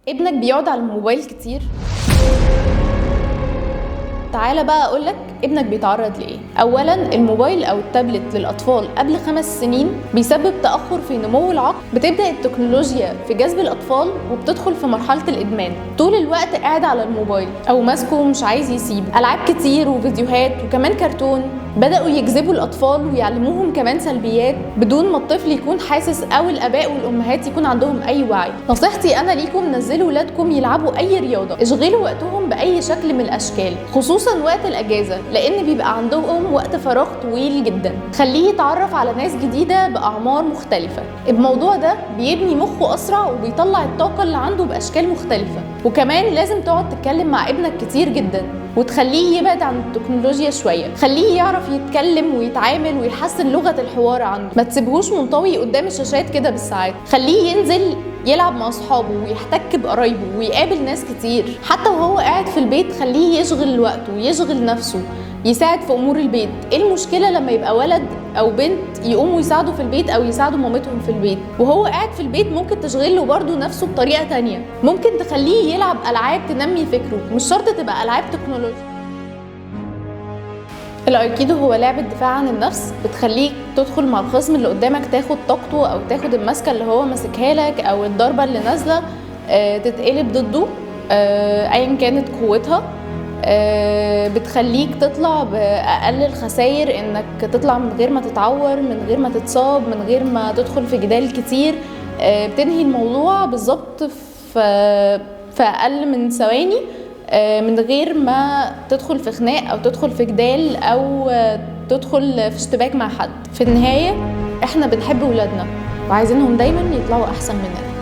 ابنك بيقعد على الموبايل كتير؟ تعالى بقى اقولك ابنك بيتعرض لايه. اولا، الموبايل او التابلت للاطفال قبل 5 سنين بيسبب تاخر في نمو العقل. بتبدا التكنولوجيا في جذب الاطفال وبتدخل في مرحله الادمان، طول الوقت قاعد على الموبايل او ماسكه ومش عايز يسيب. العاب كتير وفيديوهات وكمان كرتون بدأوا يجذبوا الأطفال ويعلموهم كمان سلبيات بدون ما الطفل يكون حاسس أو الآباء والأمهات يكون عندهم أي وعي. نصيحتي أنا ليكم، نزلوا ولادكم يلعبوا أي رياضة، اشغلوا وقتهم بأي شكل من الأشكال، خصوصا وقت الأجازة لأن بيبقى عندهم وقت فراغ طويل جدا. خليه يتعرف على ناس جديدة بأعمار مختلفة. الموضوع ده بيبني مخه أسرع وبيطلع الطاقة اللي عنده بأشكال مختلفة. وكمان لازم تقعد تتكلم مع ابنك كتير جدا وتخليه يبعد عن التكنولوجيا شوية. خليه يعرف يتكلم ويتعامل ويحسن لغة الحوار عنده. ما تسيبهوش منطوي قدام الشاشات كده بالساعات. خليه ينزل يلعب مع اصحابه ويحتك بقرايبه ويقابل ناس كتير. حتى وهو قاعد في البيت خليه يشغل وقته ويشغل نفسه، يساعد في امور البيت. ايه المشكله لما يبقى ولد او بنت يقوموا يساعدوا في البيت او يساعدوا مامتهم في البيت وهو قاعد في البيت؟ ممكن تشغله برضه نفسه بطريقه تانية. ممكن تخليه يلعب العاب تنمي فكره، مش شرط تبقى العاب تكنولوجيا. الايكيدو هو لعبة دفاع عن النفس، بتخليك تدخل مع الخصم اللي قدامك تاخد طاقته او تاخد الماسكه اللي هو ماسكها لك او الضربه اللي نازله تتقلب ضده ايا كانت قوتها. بتخليك تطلع بأقل الخسائر، انك تطلع من غير ما تتعور، من غير ما تتصاب، من غير ما تدخل في جدال كتير. بتنهي الموضوع بالظبط في أقل من ثواني، من غير ما تدخل في خناق او تدخل في جدال او تدخل في اشتباك مع حد. في النهاية احنا بنحب ولادنا وعايزينهم دايما يطلعوا احسن مننا.